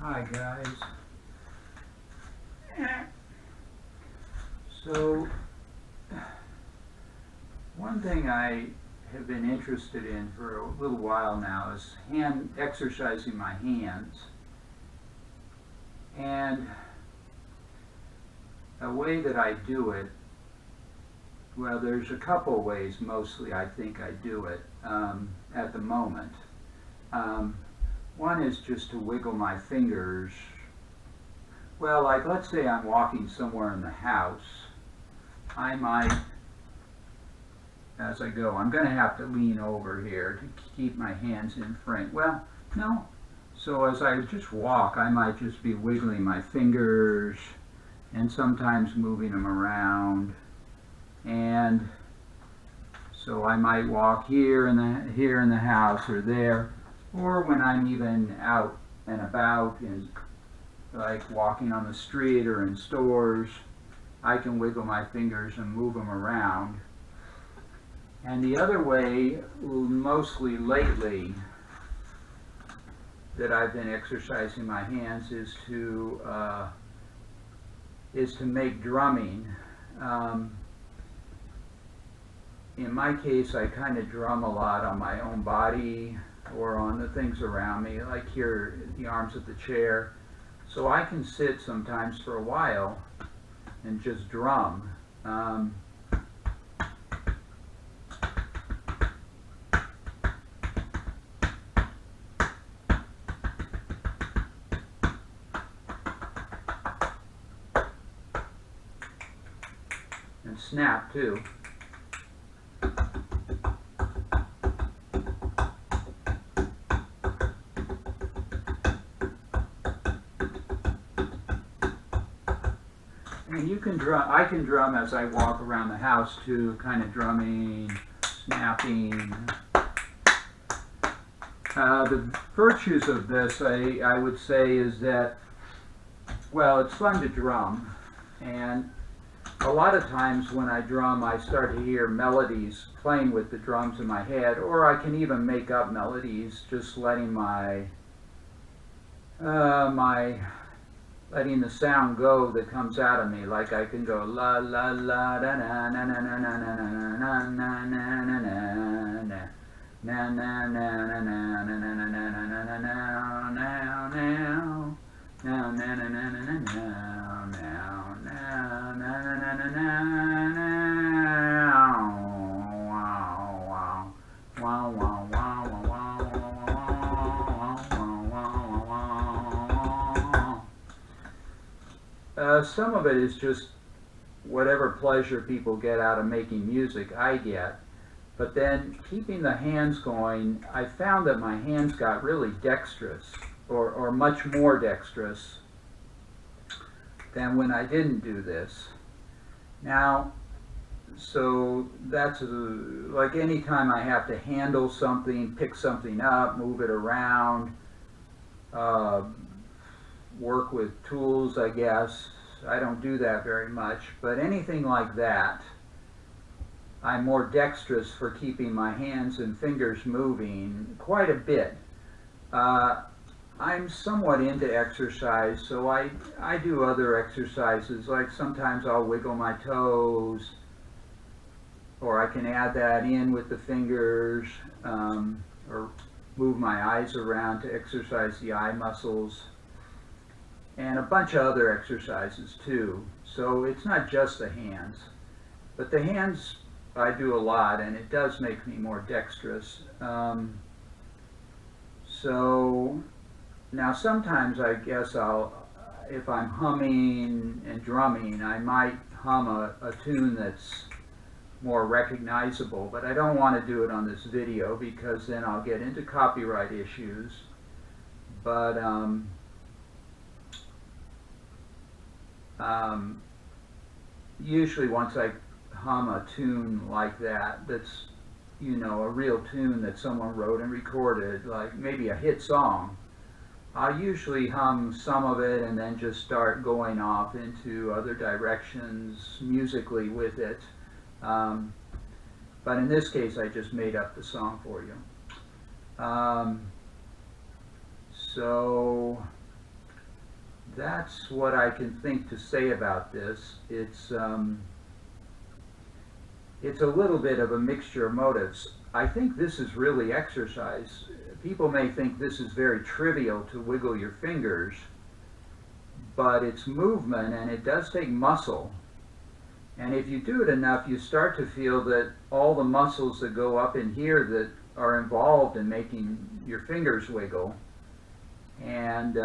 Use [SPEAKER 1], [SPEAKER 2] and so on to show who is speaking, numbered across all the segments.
[SPEAKER 1] Hi guys. So one thing I have been interested in for a little while now is exercising my hands. And a way that I do it, well, there's a couple ways mostly I think I do it at the moment. One is just to wiggle my fingers. Well, like let's say I'm walking somewhere in the house, I might, as I go, I'm going to have to lean over here to keep my hands in frame. Well, no. So as I just walk, I might just be wiggling my fingers and sometimes moving them around. And so I might walk here in the house or there, or when I'm even out and about and like walking on the street or in stores, I can wiggle my fingers and move them around. And the other way, mostly lately, that I've been exercising my hands is to make drumming. In my case, I kind of drum a lot on my own body or on the things around me, like here, the arms of the chair. So I can sit sometimes for a while and just drum. And snap too. And you can drum, I can drum as I walk around the house too, kind of drumming, snapping. The virtues of this, I would say, is that, well, it's fun to drum, and a lot of times when I drum, I start to hear melodies playing with the drums in my head, or I can even make up melodies, just letting letting the sound go that comes out of me. Like I can go la la la da na na na na na na na na na na na na. Na na na na na na na na na na na now now now now na na na na na now now now na na na na na now wow wow wow wow wow wow wow. Some of it is just whatever pleasure people get out of making music, I get. But then keeping the hands going, I found that my hands got really dexterous, or much more dexterous than when I didn't do this. Now, so that's like any time I have to handle something, pick something up, move it around, work with tools, I guess. I don't do that very much, but anything like that, I'm more dexterous for keeping my hands and fingers moving quite a bit. I'm somewhat into exercise, so I do other exercises, like sometimes I'll wiggle my toes, or I can add that in with the fingers, or move my eyes around to exercise the eye muscles, and a bunch of other exercises too. So it's not just the hands, but the hands I do a lot, and it does make me more dexterous. So now sometimes I guess if I'm humming and drumming, I might hum a tune that's more recognizable, but I don't want to do it on this video because then I'll get into copyright issues. But usually once I hum a tune like that's, you know, a real tune that someone wrote and recorded, like maybe a hit song, I usually hum some of it and then just start going off into other directions musically with it. But in this case, I just made up the song for you. So that's what I can think to say about this. It's a little bit of a mixture of motives. I think this is really exercise. People may think this is very trivial to wiggle your fingers, but it's movement and it does take muscle. And if you do it enough, you start to feel that all the muscles that go up in here that are involved in making your fingers wiggle. And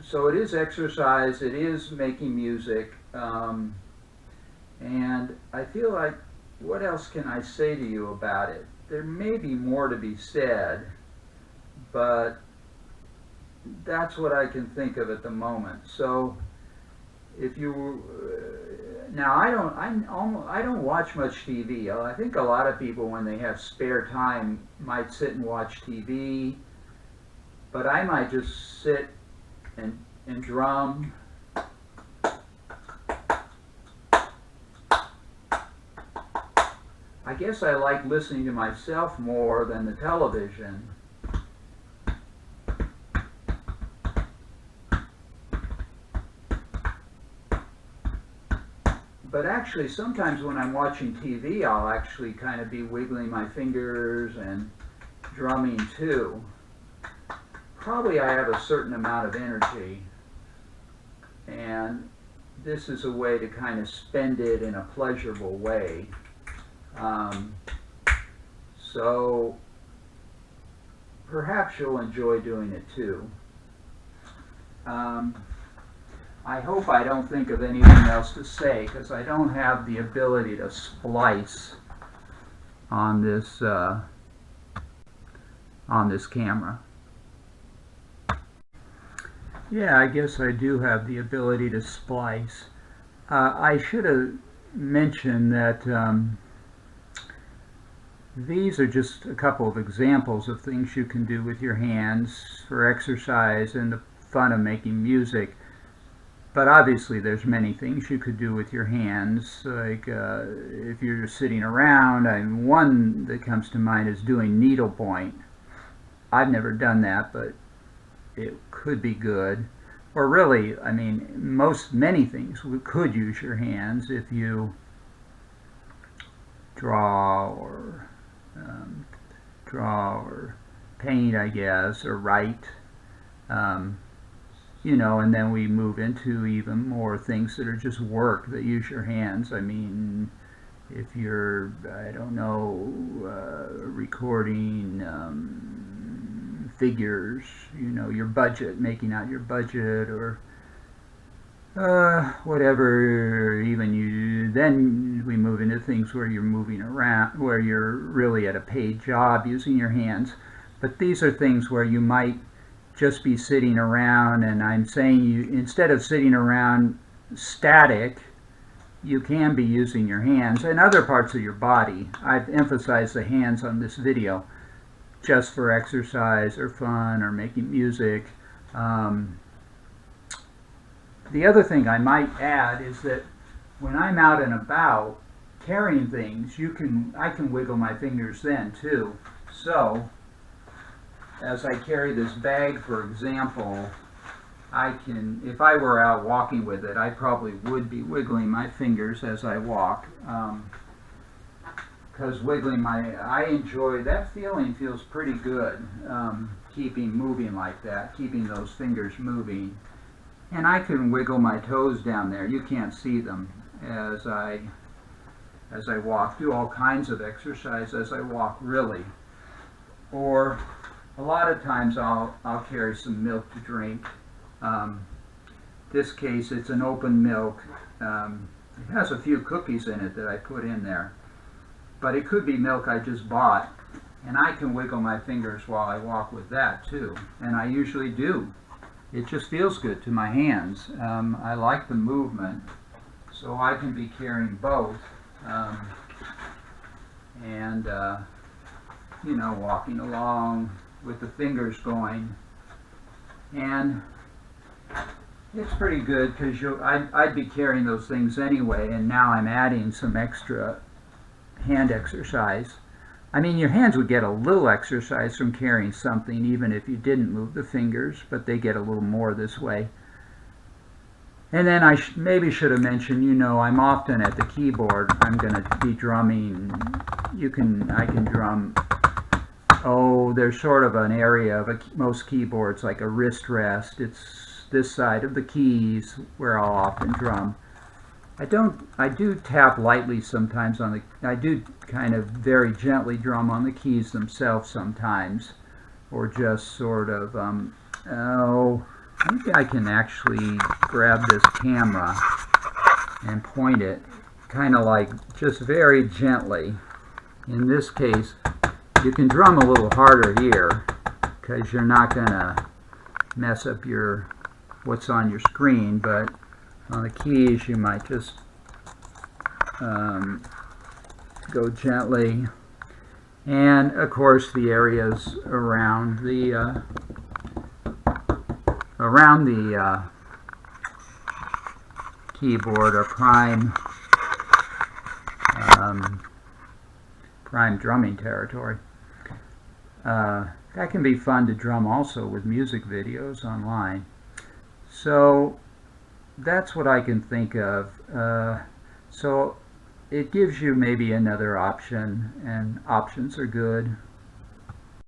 [SPEAKER 1] so it is exercise, it is making music, and I feel like, what else can I say to you about it? There may be more to be said, but that's what I can think of at the moment. So if you now I don't watch much TV. I think a lot of people, when they have spare time, might sit and watch TV, but I might just sit and drum. I guess I like listening to myself more than the television. But actually, sometimes when I'm watching TV, I'll actually kind of be wiggling my fingers and drumming too. Probably I have a certain amount of energy, and this is a way to kind of spend it in a pleasurable way. So perhaps you'll enjoy doing it too. I hope I don't think of anything else to say, because I don't have the ability to splice on this camera. Yeah, I guess I do have the ability to splice. I should have mentioned that these are just a couple of examples of things you can do with your hands for exercise and the fun of making music. But obviously there's many things you could do with your hands, like if you're just sitting around. One that comes to mind is doing needlepoint. I've never done that, but it could be good. Or really, I mean, many things could use your hands if you draw or paint, I guess, or write. You know, and then we move into even more things that are just work that use your hands. I mean, if you're, I don't know, recording figures, you know, your budget, making out your budget, or whatever. Even then we move into things where you're moving around, where you're really at a paid job using your hands. But these are things where you might just be sitting around, and I'm saying you, instead of sitting around static, you can be using your hands and other parts of your body. I've emphasized the hands on this video just for exercise or fun or making music. The other thing I might add is that when I'm out and about carrying things, I can wiggle my fingers then too. So as I carry this bag, for example, I can, if I were out walking with it, I probably would be wiggling my fingers as I walk. Because I enjoy, that feeling feels pretty good, moving like that, keeping those fingers moving. And I can wiggle my toes down there. You can't see them as I walk. Do all kinds of exercise as I walk, really. Or a lot of times I'll carry some milk to drink. This case, it's an open milk. It has a few cookies in it that I put in there. But it could be milk I just bought. And I can wiggle my fingers while I walk with that too. And I usually do. It just feels good to my hands. I like the movement, so I can be carrying both. You know, walking along with the fingers going. And it's pretty good, because I'd be carrying those things anyway, and now I'm adding some extra hand exercise. I mean, your hands would get a little exercise from carrying something, even if you didn't move the fingers, but they get a little more this way. And then I maybe should have mentioned, you know, I'm often at the keyboard. I'm going to be drumming. I can drum. Oh, there's sort of an area of most keyboards, like a wrist rest. It's this side of the keys where I'll often drum. I do tap lightly sometimes on the, I do kind of very gently drum on the keys themselves sometimes, or just sort of, oh, maybe I can actually grab this camera and point it, kind of like just very gently. In this case, you can drum a little harder here because you're not going to mess up what's on your screen, but on the keys you might just go gently. And of course the areas around the keyboard are prime drumming territory. That can be fun to drum also with music videos online. So that's what I can think of. So it gives you maybe another option, and options are good.